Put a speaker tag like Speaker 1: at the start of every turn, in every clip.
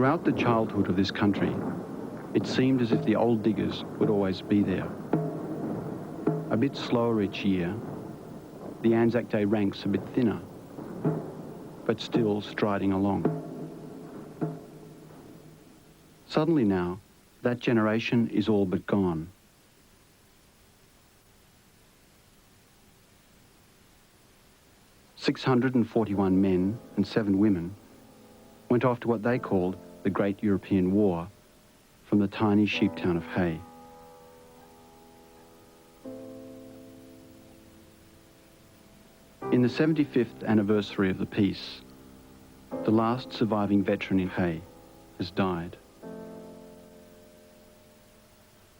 Speaker 1: Throughout the childhood of this country, it seemed as if the old diggers would always be there. A bit slower each year, the Anzac Day ranks a bit thinner, but still striding along. Suddenly now, that generation is all but gone. "641 men and 7 women went off to what they called the Great European War from the tiny sheep town of Hay. In the 75th anniversary of the peace, the last surviving veteran in Hay has died.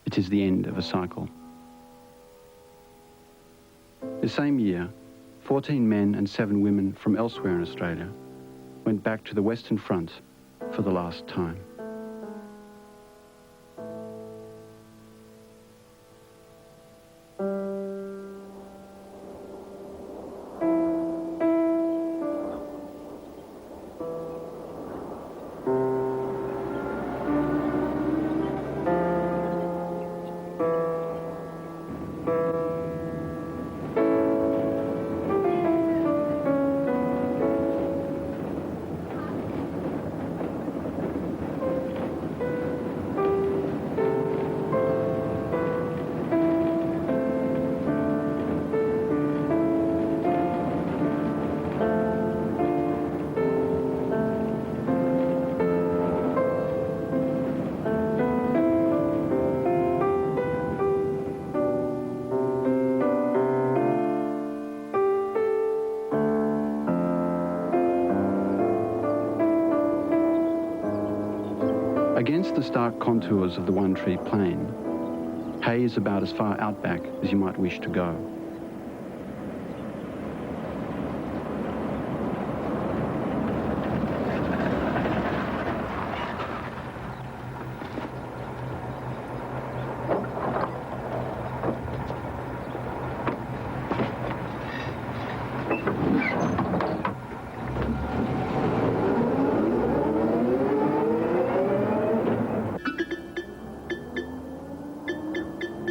Speaker 1: It is the end of a cycle. The same year, 14 men and 7 women from elsewhere in Australia went back to the Western Front for the last time. Against the stark contours of the One Tree Plain, Hay is about as far outback as you might wish to go.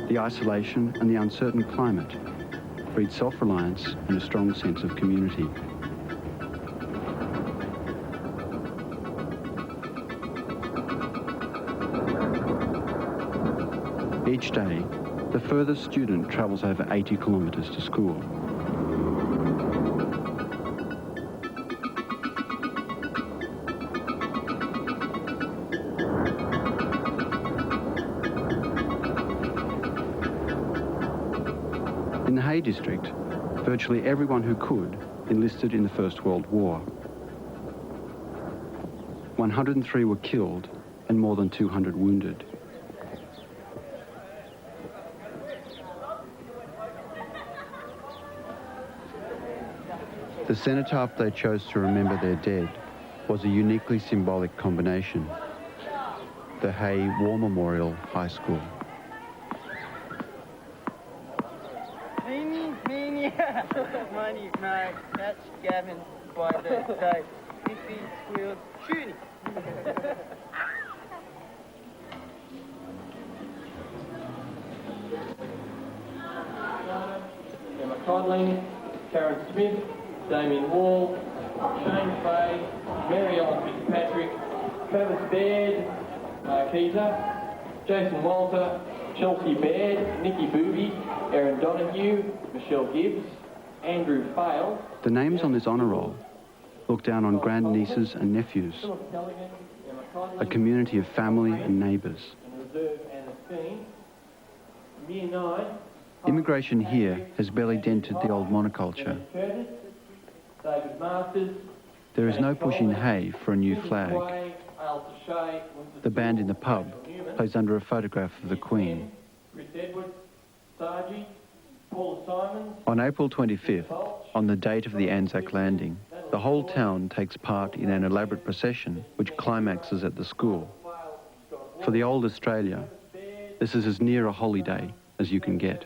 Speaker 1: The isolation and the uncertain climate breed self-reliance and a strong sense of community. Each day, the furthest student travels over 80 kilometres to school. In the Hay district, virtually everyone who could enlisted in the First World War. 103 were killed and more than 200 wounded. The cenotaph they chose to remember their dead was a uniquely symbolic combination. The Hay War Memorial High School.
Speaker 2: Money, mate, catch Gavin by the day. If he squeals, shoot him.
Speaker 3: Emma Codling, Karen Smith, Damien Wall, Shane Fay, Mary Ellen Fitzpatrick, Travis Baird, Keezer, Jason Walter, Chelsea Baird, Nikki Booby, Erin Donahue, Michelle Gibbs, Andrew Fale.
Speaker 1: The names on this honour roll look down on grandnieces and nephews, a community of family and neighbours. Immigration here has barely dented the old monoculture. There is no push in Hay for a new flag. The band in the pub plays under a photograph of the Queen. On April 25th, on the date of the Anzac landing, the whole town takes part in an elaborate procession which climaxes at the school. For the old Australia, this is as near a holiday as you can get.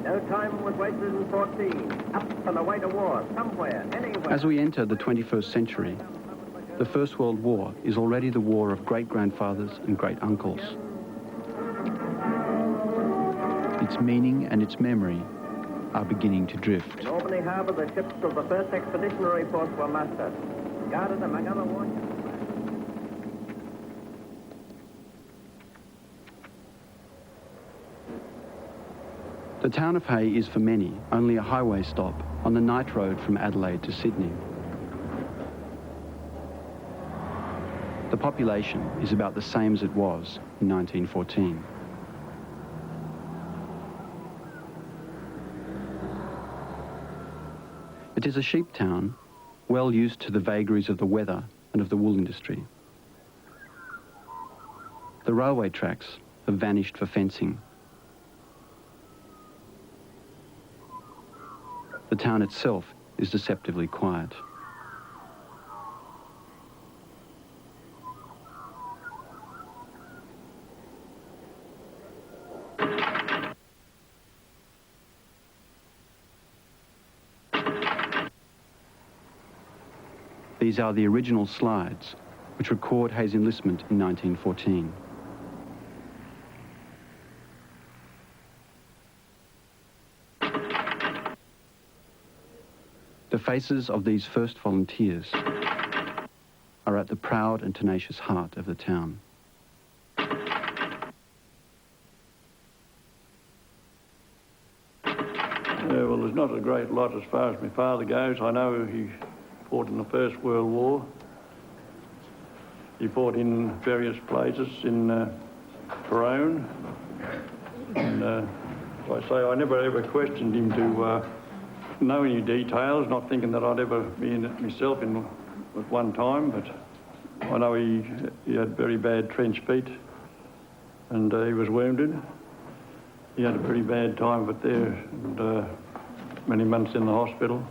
Speaker 2: Now
Speaker 4: No time was wasted in 14. Up and away to war, somewhere, anywhere.
Speaker 1: As we enter the 21st century, the First World War is already the war of great-grandfathers and great-uncles. Its meaning and its memory are beginning to drift.
Speaker 4: In Albany Harbour, the ships of the 1st Expeditionary Force were mustered, guarded among other warships.
Speaker 1: The town of Hay is for many only a highway stop on the night road from Adelaide to Sydney. The population is about the same as it was in 1914. It is a sheep town, well used to the vagaries of the weather and of the wool industry. The railway tracks have vanished for fencing. The town itself is deceptively quiet. These are the original slides which record Hay's enlistment in 1914. The faces of these first volunteers are at the proud and tenacious heart of the town.
Speaker 5: Yeah, well, there's not a great lot as far as my father goes. I know he fought in the First World War. He fought in various places in Corone. And like I say, I never ever questioned him to know any details, not thinking that I'd ever be in it myself at one time, but I know he had very bad trench feet and he was wounded. He had a very bad time of it there and many months in the hospital.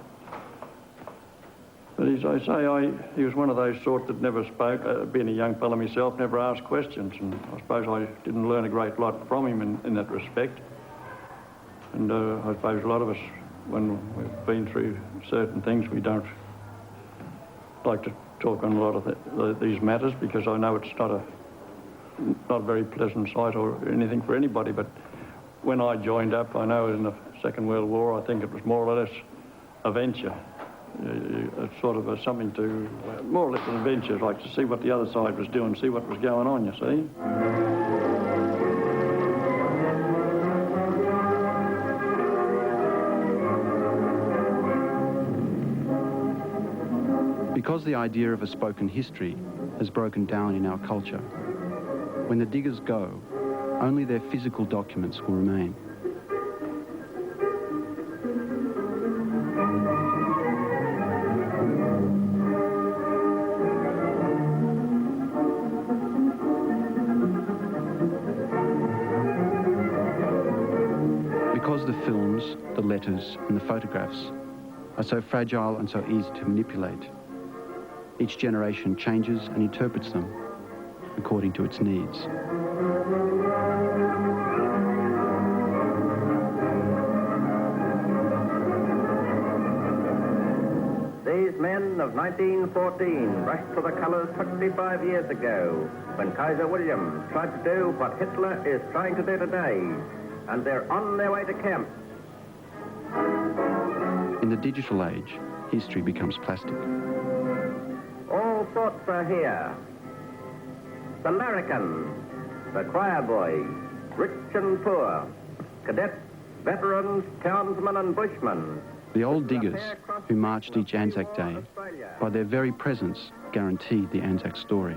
Speaker 5: But as I say, he was one of those sort that never spoke. Being a young fellow myself, never asked questions, and I suppose I didn't learn a great lot from him in that respect. And I suppose a lot of us, when we've been through certain things, we don't like to talk on a lot of these matters, because I know it's not a very pleasant sight or anything for anybody. But when I joined up, I know in the Second World War, I think it was more or less a venture. It's sort of something to, more or less an adventure, like to see what the other side was doing, see what was going on, you see.
Speaker 1: Because the idea of a spoken history has broken down in our culture, when the diggers go, only their physical documents will remain. Because the films, the letters, and the photographs are so fragile and so easy to manipulate, each generation changes and interprets them according to its needs.
Speaker 4: These men of 1914 rushed for the colours 25 years ago, when Kaiser William tried to do what Hitler is trying to do today, and they're on their way to camp.
Speaker 1: In the digital age, history becomes plastic.
Speaker 4: All thoughts are here. The larrikin, the choir boy, rich and poor, cadets, veterans, townsmen and bushmen.
Speaker 1: The old diggers who marched each Anzac Day, by their very presence, guaranteed the Anzac story.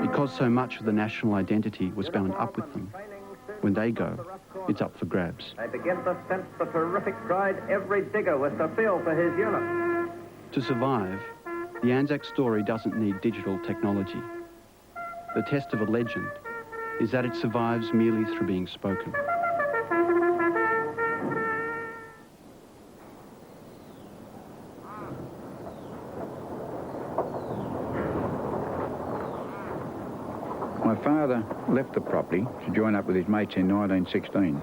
Speaker 1: Because so much of the national identity was bound up with them, when they go, it's up for grabs.
Speaker 4: They begin to sense the terrific pride every digger was to feel for his unit.
Speaker 1: To survive, the Anzac story doesn't need digital technology. The test of a legend is that it survives merely through being spoken. My
Speaker 6: My father left the property to join up with his mates in 1916.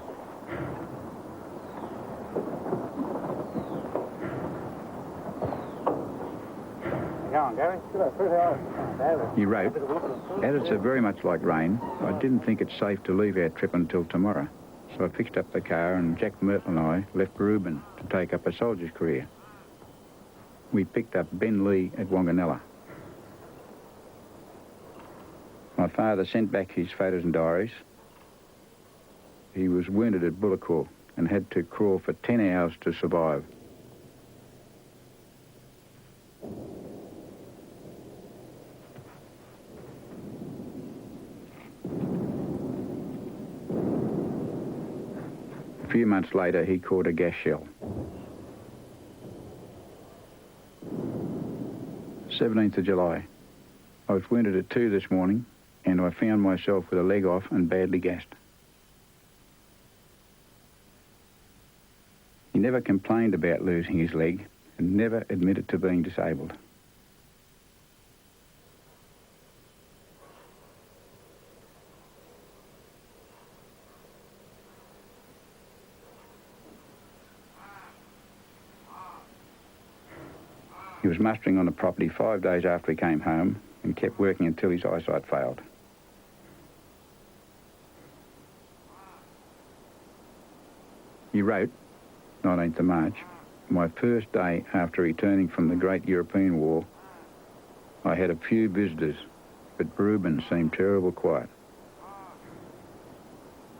Speaker 6: He wrote, "As it's very much like rain, I didn't think it safe to leave our trip until tomorrow. So I fixed up the car and Jack Myrtle and I left Reuben to take up a soldier's career. We picked up Ben Lee at Wanganella. My father sent back his photos and diaries. He was wounded at Bullecourt and had to crawl for 10 hours to survive. A few months later, he caught a gas shell. 17th of July. I was wounded at 2 this morning, and I found myself with a leg off and badly gassed. He never complained about losing his leg and never admitted to being disabled. He was mustering on the property 5 days after he came home and kept working until his eyesight failed. He wrote, 19th of March, "My first day after returning from the Great European War, I had a few visitors, but Reuben seemed terrible quiet.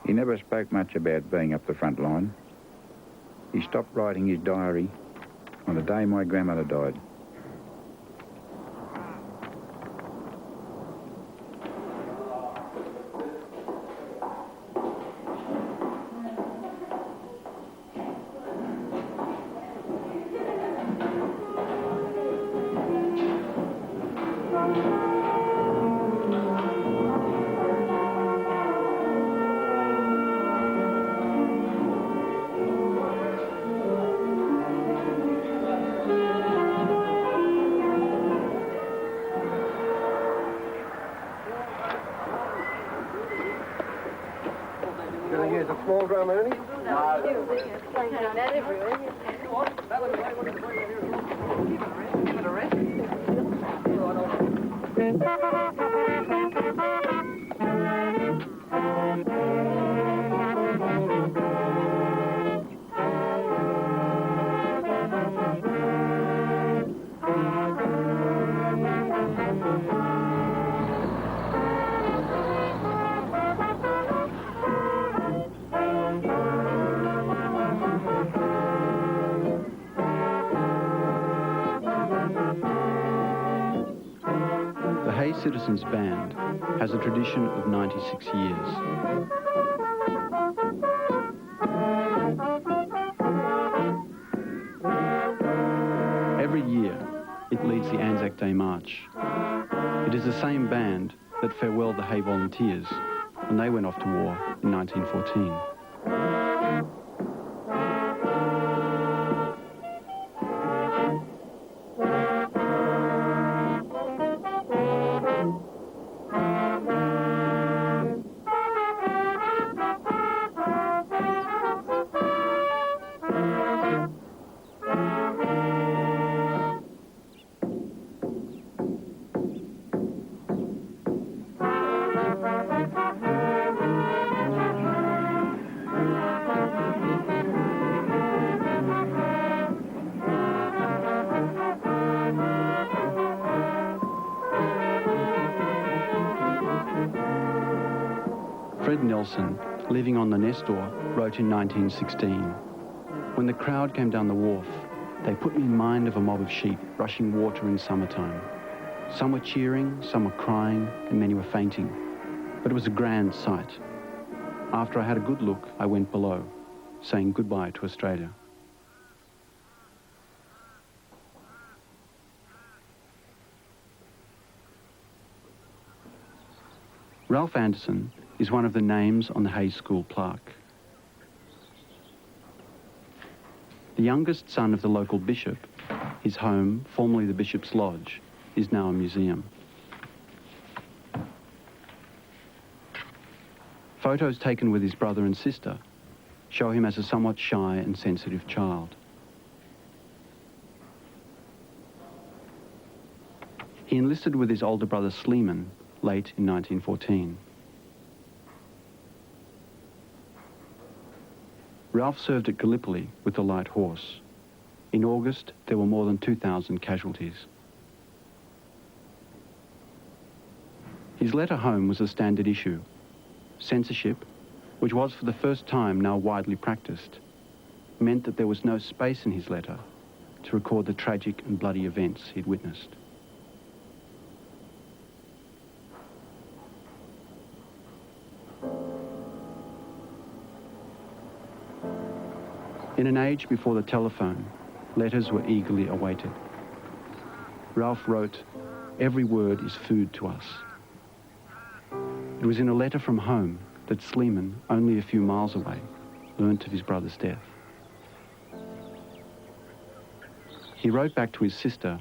Speaker 6: He never spoke much about being up the front line. He stopped writing his diary on the day my grandmother died.
Speaker 7: Small drum, Ernie?
Speaker 1: Citizens Band has a tradition of 96 years. Every year, it leads the Anzac Day March. It is the same band that farewelled the Hay Volunteers when they went off to war in 1914. Nelson, living on the Nestor, wrote in 1916, "When the crowd came down the wharf, they put me in mind of a mob of sheep rushing water in summertime. Some were cheering, some were crying, and many were fainting. But it was a grand sight. After I had a good look, I went below, saying goodbye to Australia." Ralph Anderson is one of the names on the Hayes School plaque. The youngest son of the local bishop, his home, formerly the Bishop's Lodge, is now a museum. Photos taken with his brother and sister show him as a somewhat shy and sensitive child. He enlisted with his older brother Sleeman late in 1914. Ralph served at Gallipoli with the Light Horse. In August, there were more than 2,000 casualties. His letter home was a standard issue. Censorship, which was for the first time now widely practiced, meant that there was no space in his letter to record the tragic and bloody events he'd witnessed. In an age before the telephone, letters were eagerly awaited. Ralph wrote, "Every word is food to us." It was in a letter from home that Sleeman, only a few miles away, learnt of his brother's death. He wrote back to his sister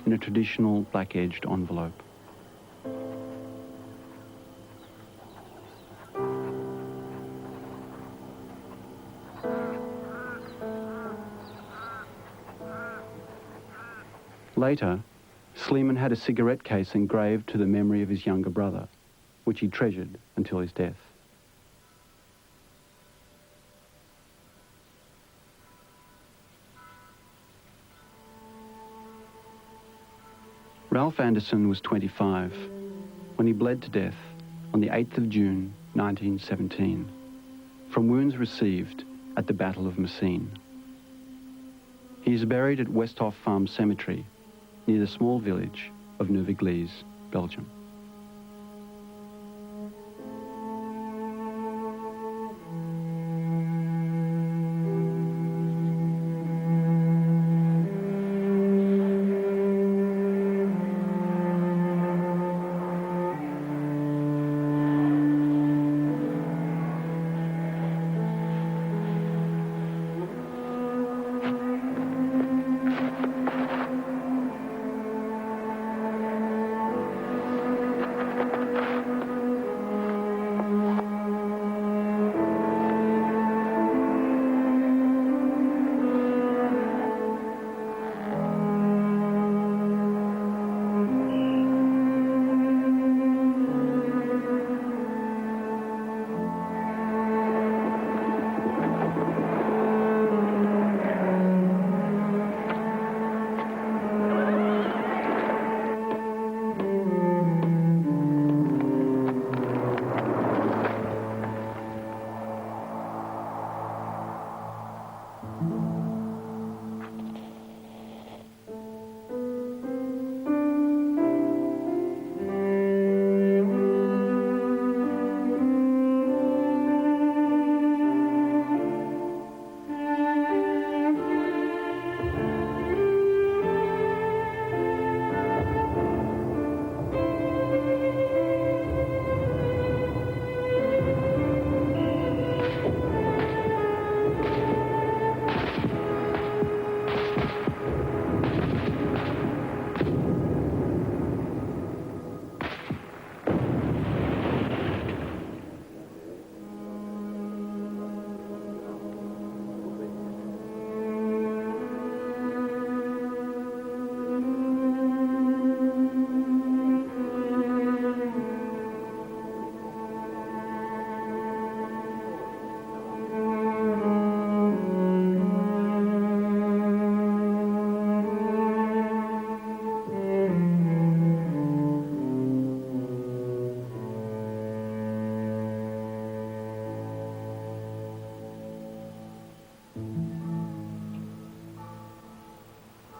Speaker 1: in a traditional black-edged envelope. Later, Sleeman had a cigarette case engraved to the memory of his younger brother, which he treasured until his death. Ralph Anderson was 25 when he bled to death on the 8th of June 1917 from wounds received at the Battle of Messines. He is buried at Westhoff Farm Cemetery near the small village of Neuve-Église, Belgium.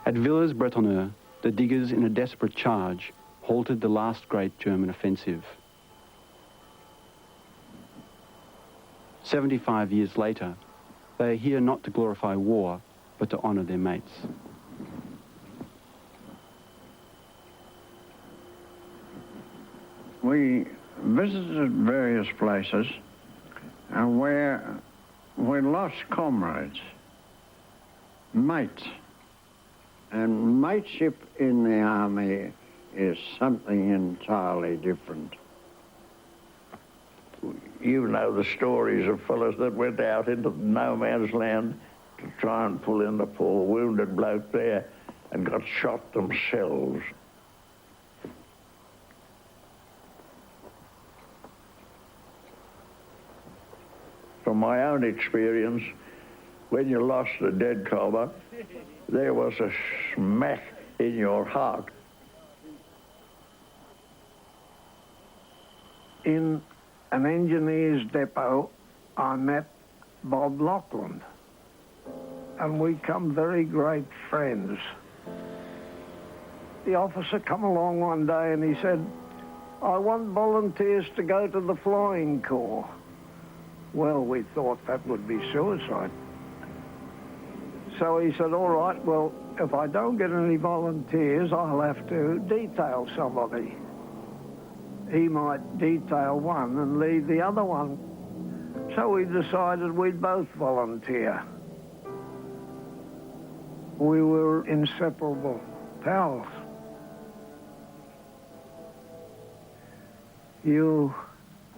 Speaker 1: At Villers-Bretonneux, the diggers, in a desperate charge, halted the last great German offensive. 75 years later, they are here not to glorify war, but to honour their mates.
Speaker 8: We visited various places where we lost comrades, mates. And mateship in the army is something entirely different. You know the stories of fellas that went out into no man's land to try and pull in the poor wounded bloke there and got shot themselves. From my own experience, when you lost a dead cobber, there was a smack in your heart.
Speaker 7: In an engineer's depot, I met Bob Lockland, and we come very great friends. The officer come along one day and he said, "I want volunteers to go to the Flying Corps." Well, we thought that would be suicide. So he said, "All right, well, if I don't get any volunteers, I'll have to detail somebody." He might detail one and leave the other one. So we decided we'd both volunteer. We were inseparable pals. You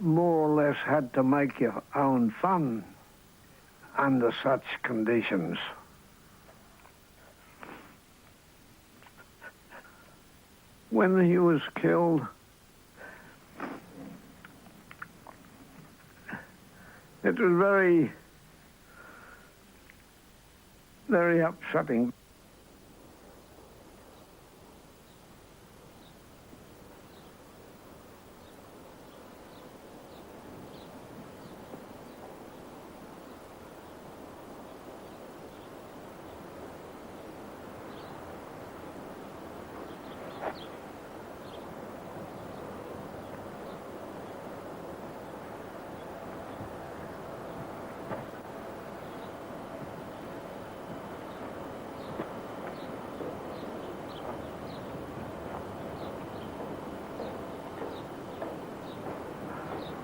Speaker 7: more or less had to make your own fun under such conditions. When he was killed, it was very, very upsetting.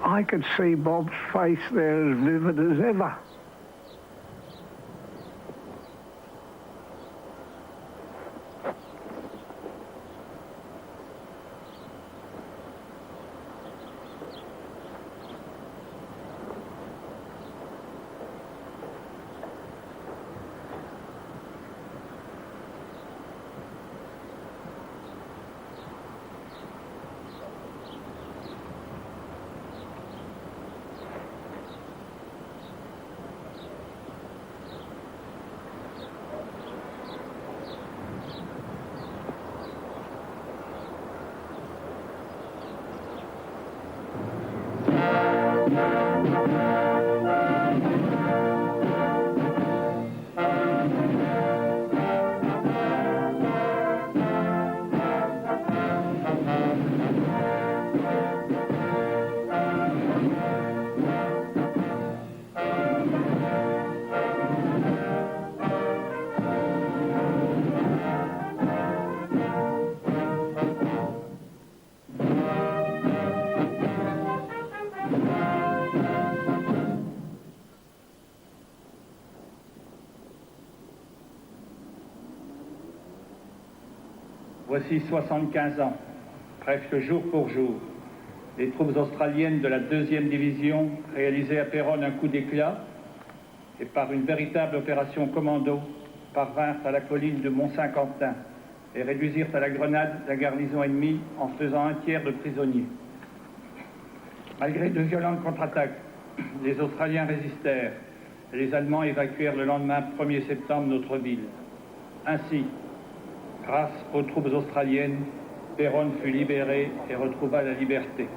Speaker 7: I could see Bob's face there as vivid as ever.
Speaker 9: Voici 75 ans, presque jour pour jour, les troupes australiennes de la 2e division réalisaient à Péronne un coup d'éclat et par une véritable opération commando parvinrent à la colline de Mont-Saint-Quentin et réduisirent à la grenade la garnison ennemie en faisant un tiers de prisonniers. Malgré de violentes contre-attaques, les Australiens résistèrent et les Allemands évacuèrent le lendemain 1er septembre notre ville. Ainsi, grâce aux troupes australiennes, Péronne fut libérée et retrouva la liberté.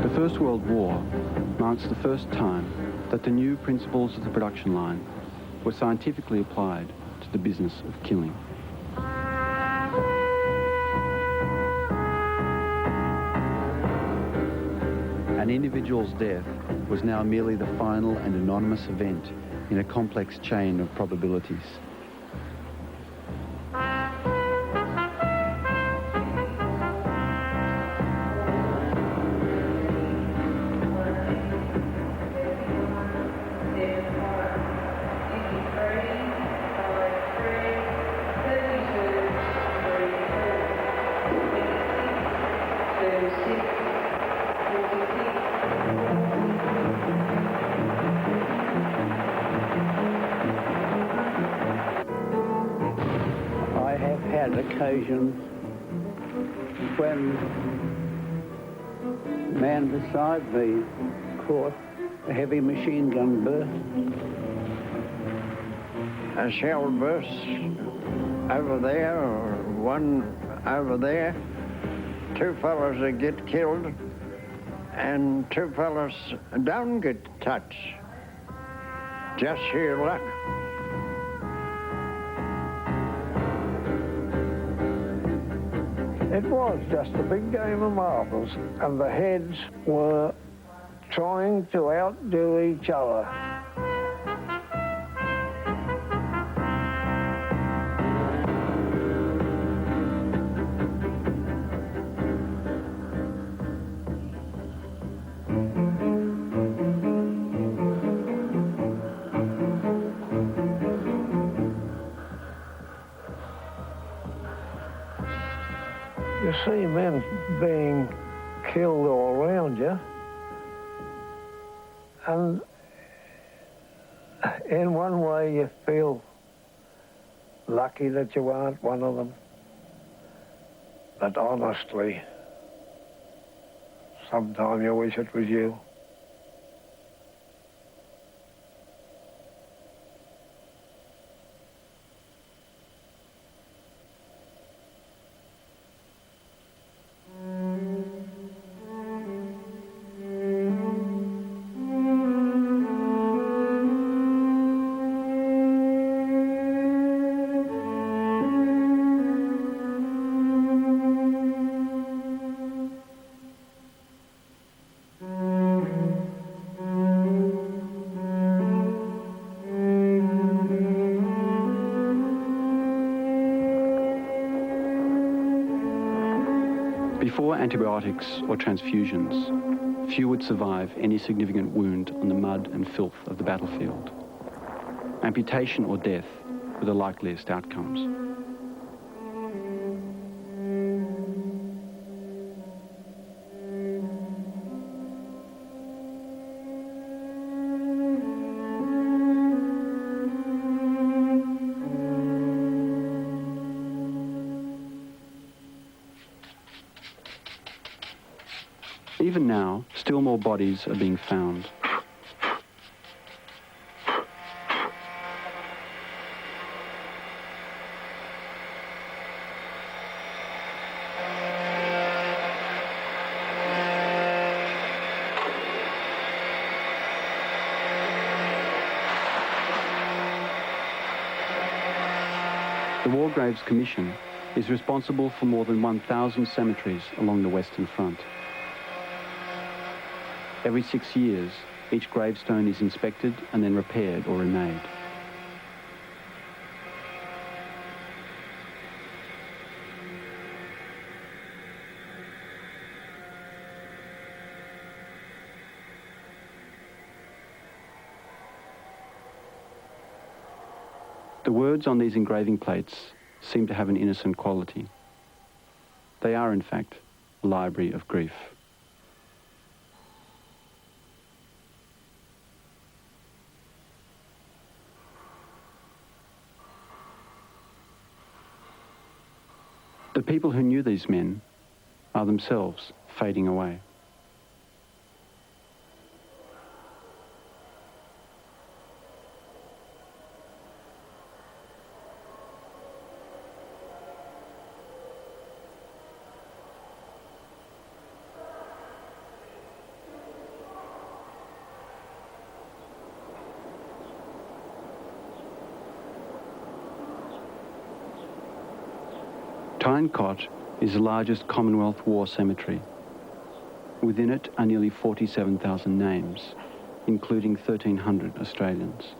Speaker 1: The First World War marks the first time that the new principles of the production line were scientifically applied to the business of killing. An individual's death was now merely the final and anonymous event in a complex chain of probabilities.
Speaker 10: had occasions when a man beside me caught a heavy machine gun burst.
Speaker 11: A shell burst over there, or one over there. 2 fellas that get killed, and 2 fellas don't get touched. Just sheer luck.
Speaker 7: It was just a big game of marbles, and the heads were trying to outdo each other. You see men being killed all around you, and in one way you feel lucky that you aren't one of them. But honestly, sometimes you wish it was you.
Speaker 1: Before antibiotics or transfusions, few would survive any significant wound on the mud and filth of the battlefield. Amputation or death were the likeliest outcomes. Even now, still more bodies are being found. The War Graves Commission is responsible for more than 1,000 cemeteries along the Western Front. Every 6 years, each gravestone is inspected and then repaired or remade. The words on these engraving plates seem to have an innocent quality. They are, in fact, a library of grief. The people who knew these men are themselves fading away. Tyne-Cot is the largest Commonwealth War cemetery. Within it are nearly 47,000 names, including 1,300 Australians.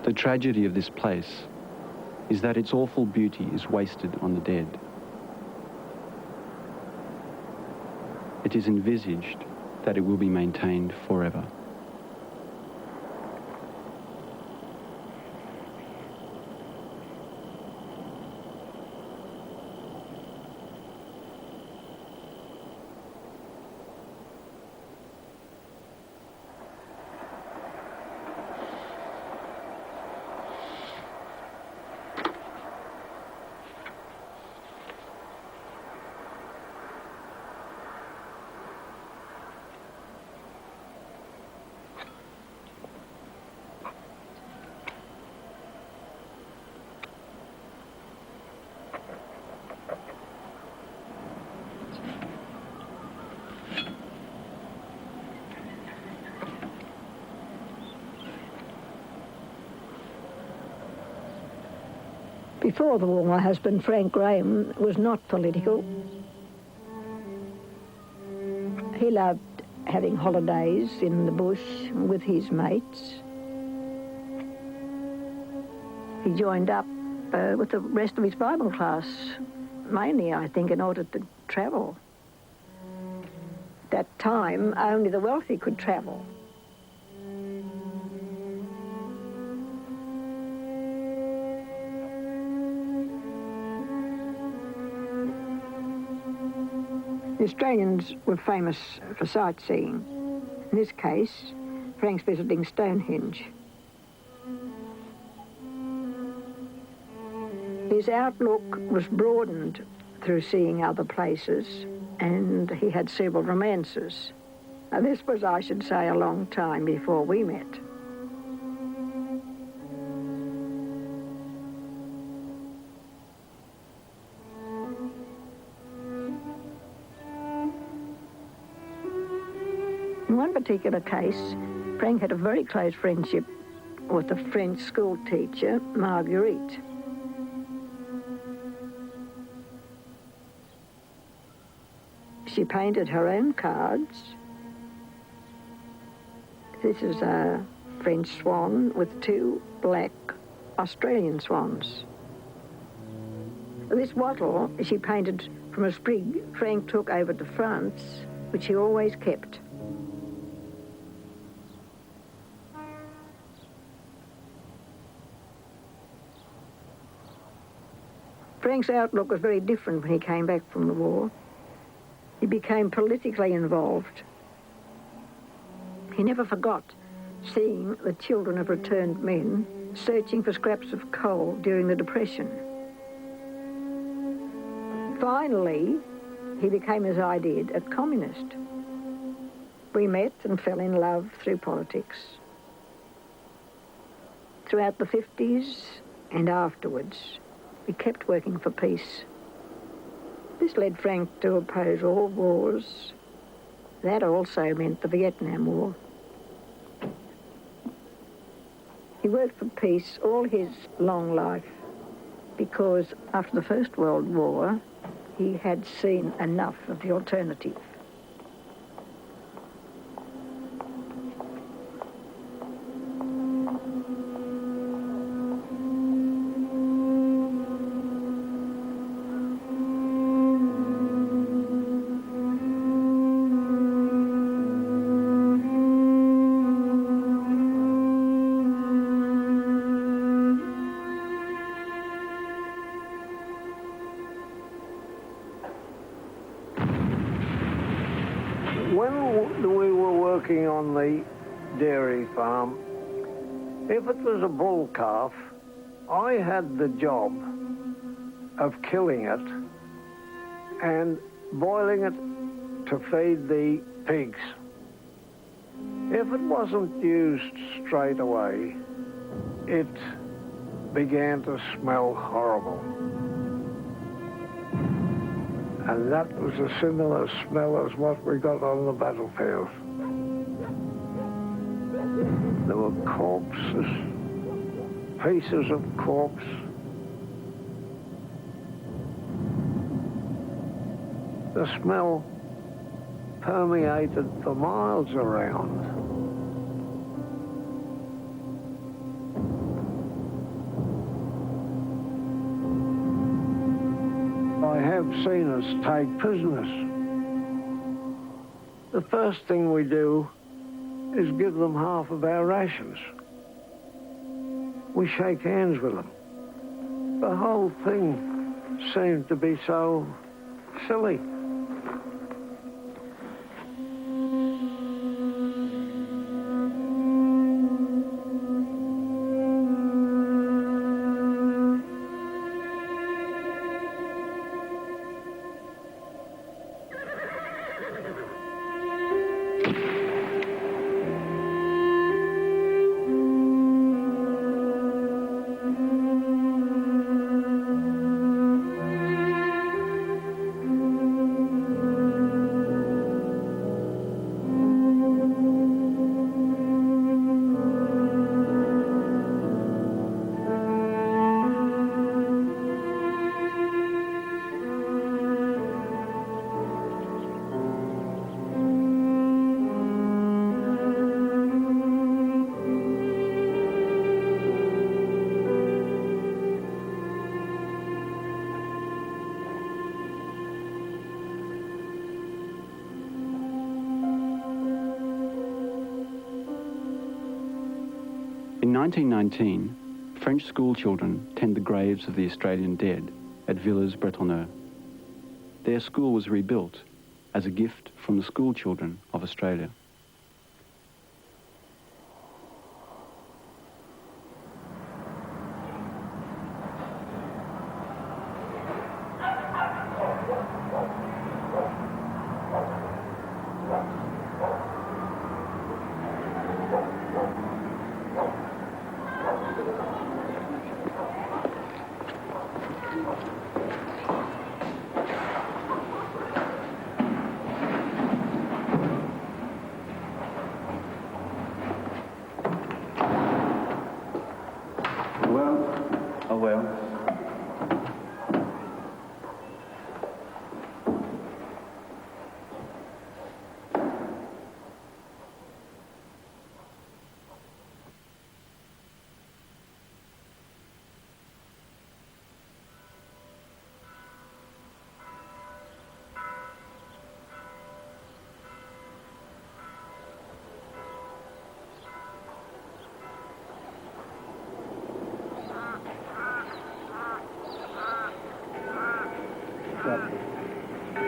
Speaker 1: The tragedy of this place is that its awful beauty is wasted on the dead. It is envisaged
Speaker 12: that it will be maintained forever.
Speaker 13: Before the war, my husband, Frank Graham, was not political. He loved having holidays in the bush with his mates. He joined up with the rest of his Bible class, mainly, I think, in order to travel. At that time, only the wealthy could travel. The Australians were famous for sightseeing. In this case, Frank's visiting Stonehenge. His outlook was broadened through seeing other places, and he had several romances. Now, this was, I should say, a long time before we met. In one particular case, Frank had a very close friendship with a French school teacher, Marguerite. She painted her own cards. This is a French swan with two black Australian swans. This wattle she painted from a sprig Frank took over to France, which he always kept. Frank's outlook was very different when he came back from the war. He became politically involved. He never forgot seeing the children of returned men searching for scraps of coal during the Depression. Finally, he became, as I did, a communist. We met and fell in love through politics. Throughout the 50s and afterwards, we kept working for peace. This led Frank to oppose all wars. That also meant the Vietnam War. He worked for peace all his long life because after the First World War, he had seen enough of the alternative.
Speaker 7: When we were working on the dairy farm, if it was a bull calf, I had the job of killing it and boiling it to feed the pigs. If it wasn't used straight away, it began to smell horrible. And that was a similar smell as what we got on the battlefield. There were corpses, pieces of corpse. The smell permeated for miles around. I have seen us take prisoners. the first thing we do is give them half of our rations. We shake hands with them. The whole thing seemed to be so silly.
Speaker 12: In 1919, French schoolchildren tend the graves of the Australian dead at Villers-Bretonneux. Their school was rebuilt as a gift from the schoolchildren of Australia.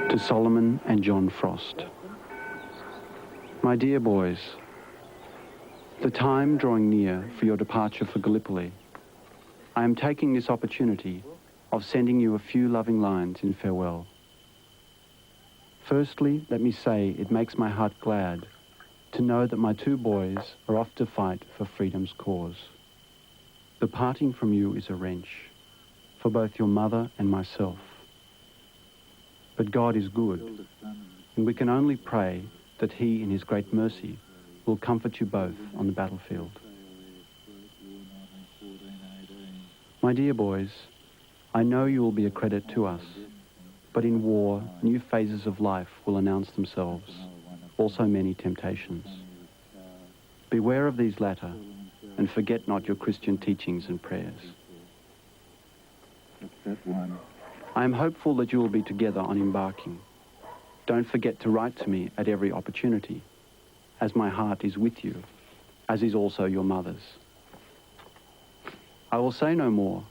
Speaker 12: To Solomon and John Frost. My dear boys, the time drawing near for your departure for Gallipoli, I am taking this opportunity of sending you a few loving lines in farewell. Firstly, let me say it makes my heart glad to know that my two boys are off to fight for freedom's cause. The parting from you is a wrench for both your mother and myself. But God is good, and we can only pray that He, in His great mercy, will comfort you both on the battlefield. My dear boys, I know you will be a credit to us, but in war, new phases of life will announce themselves, also many temptations. Beware of these latter, and forget not your Christian teachings and prayers. I am hopeful that you will be together on embarking. Don't forget to write to me at every opportunity, as my heart is with you, as is also your mother's. I will say no more,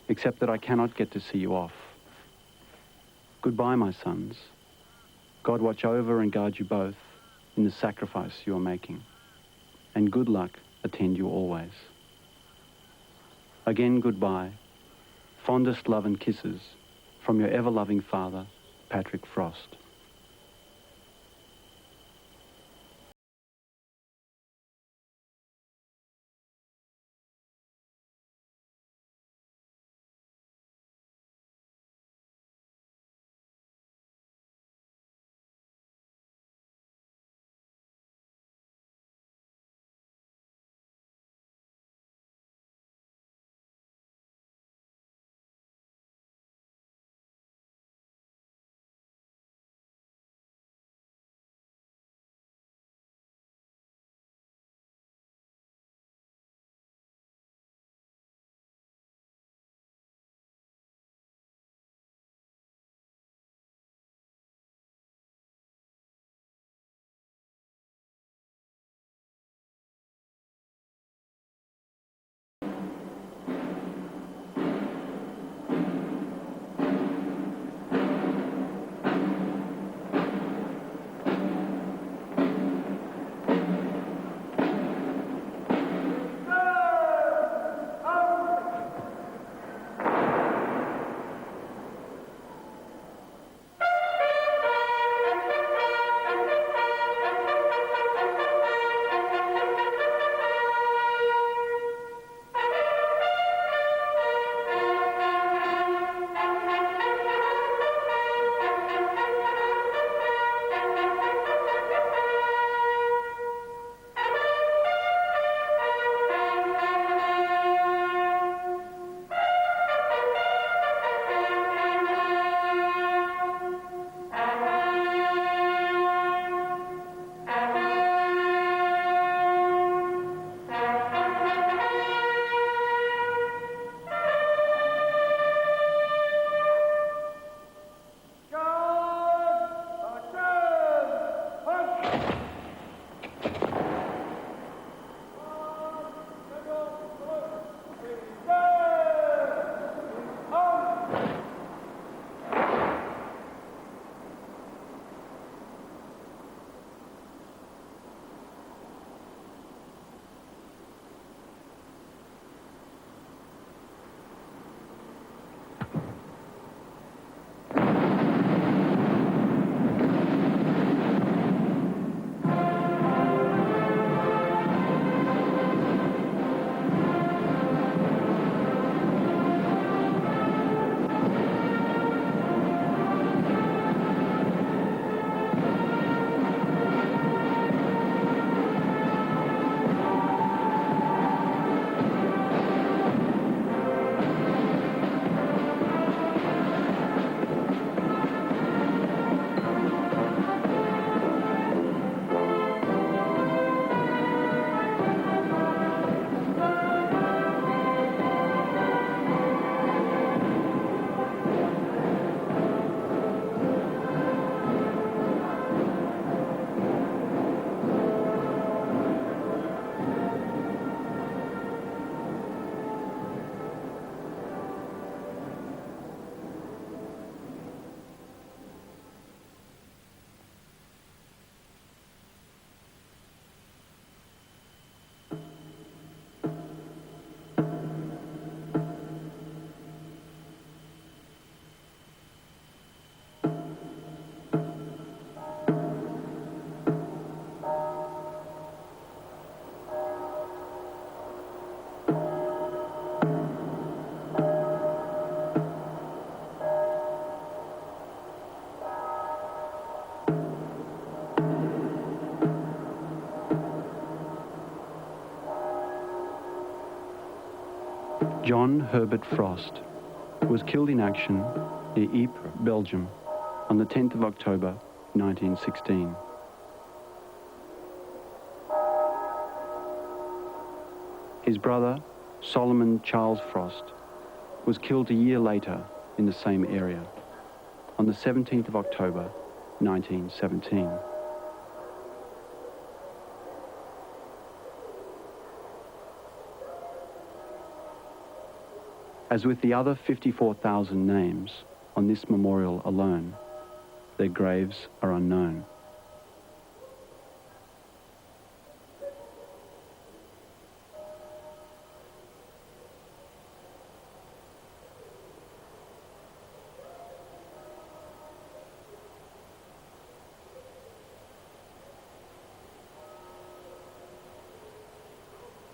Speaker 12: except that I cannot get to see you off. Goodbye, my sons. God watch over and guard you both in the sacrifice you are making, and good luck attend you always. Again, goodbye. Fondest love and kisses from your ever-loving father, Patrick Frost. John Herbert Frost was killed in action near Ypres, Belgium, on the 10th of October, 1916. His brother, Solomon Charles Frost, was killed a year later in the same area, on the 17th of October, 1917. As with the other 54,000 names on this memorial alone, their graves are unknown.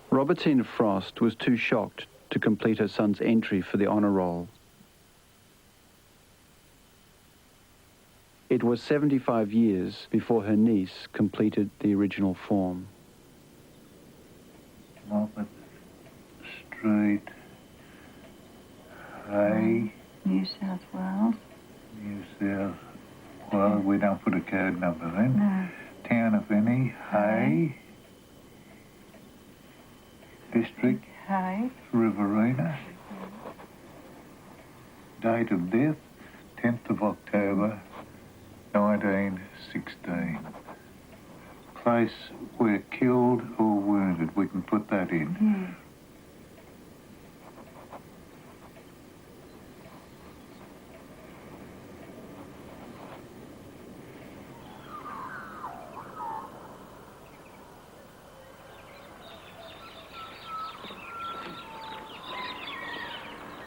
Speaker 12: Robertina Frost was too shocked to complete her son's entry for the honour roll. It was 75 years before her niece completed the original form.
Speaker 14: Moffat Street, Hay.
Speaker 15: New South Wales.
Speaker 14: New South Wales, we don't put a code number then.
Speaker 15: No.
Speaker 14: Town of Any, Hay. District,
Speaker 15: Hay.
Speaker 14: Riverina. Date of death, 10th of October, 1916. Place where killed or wounded, we can put that in.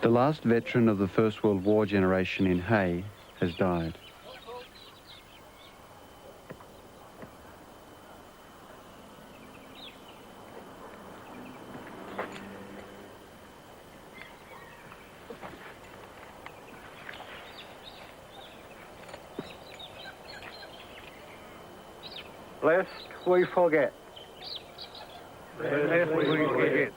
Speaker 12: The last veteran of the First World War generation in Hay has died.
Speaker 11: Lest we forget. Lest we forget.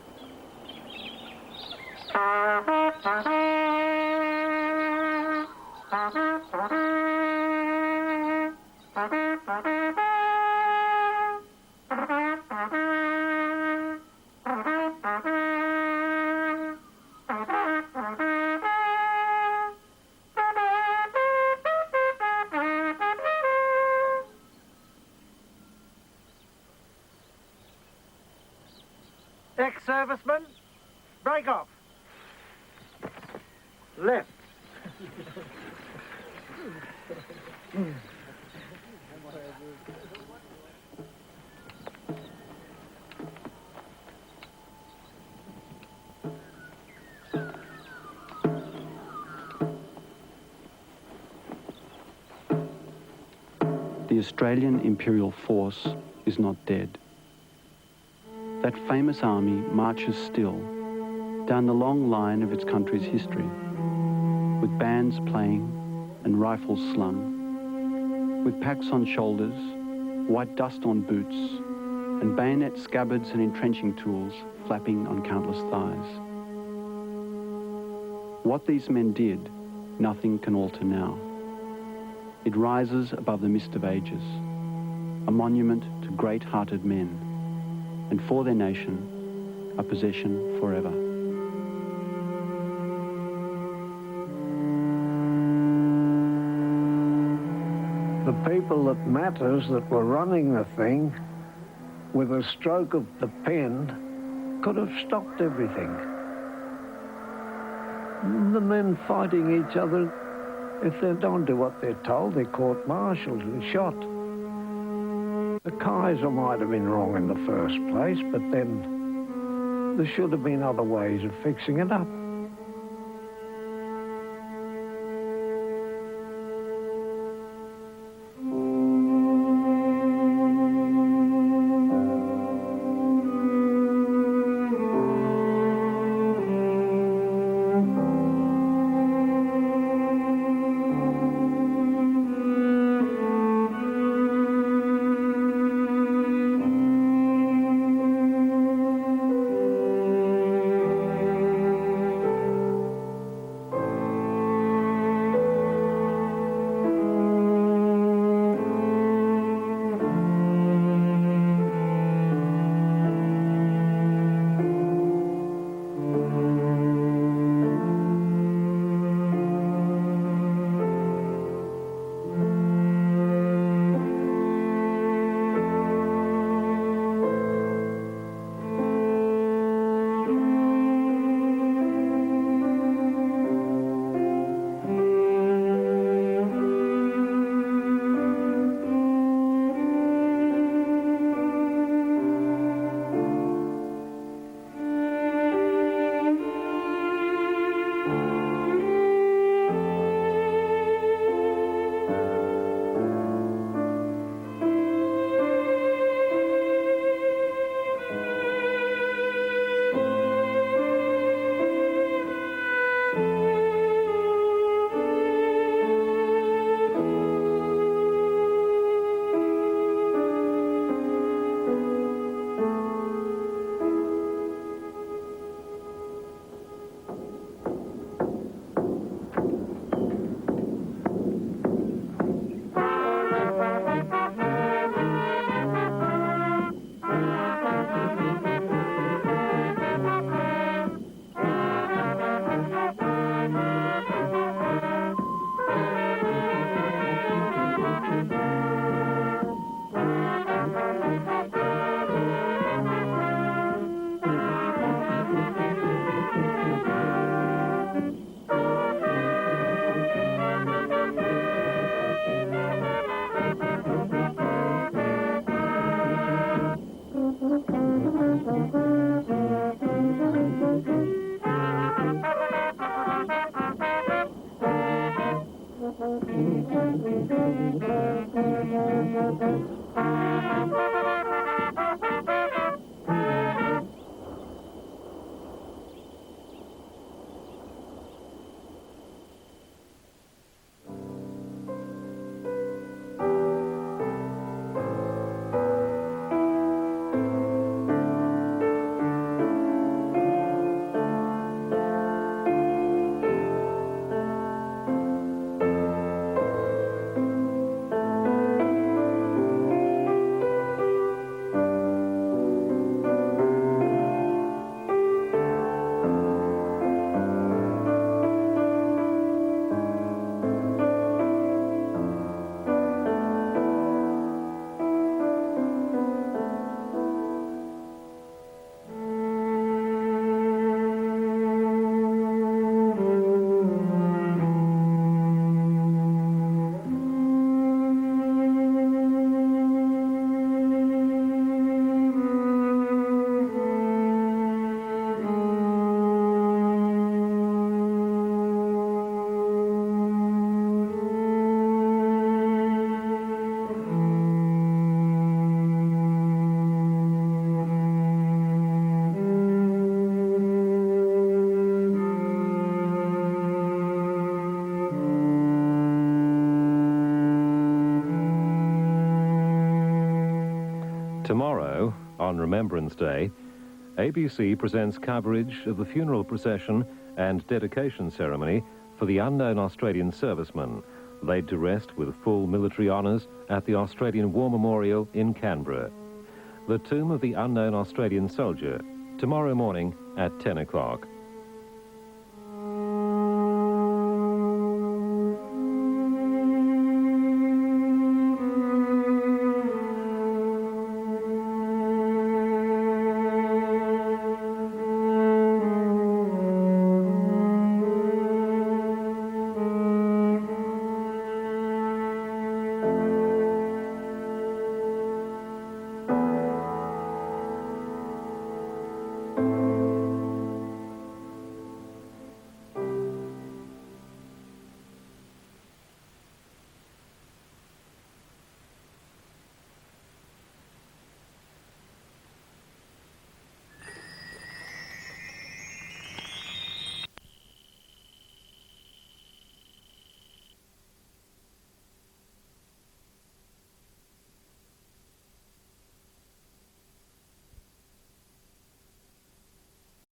Speaker 11: Ex-servicemen, break off. Left.
Speaker 12: The Australian Imperial Force is not dead. That famous army marches still down the long line of its country's history, with bands playing and rifles slung, with packs on shoulders, white dust on boots, and bayonet scabbards and entrenching tools flapping on countless thighs. What these men did, nothing can alter now. It rises above the mist of ages, a monument to great-hearted men, and for their nation, a possession forever.
Speaker 7: The people that matters that were running the thing, with a stroke of the pen, could have stopped everything. The men fighting each other, if they don't do what they're told, they're court-martialed and shot. The Kaiser might have been wrong in the first place, but then there should have been other ways of fixing it up.
Speaker 16: Tomorrow, on Remembrance Day, ABC presents coverage of the funeral procession and dedication ceremony for the unknown Australian serviceman, laid to rest with full military honours at the Australian War Memorial in Canberra. The tomb of the unknown Australian soldier, tomorrow morning at 10 o'clock.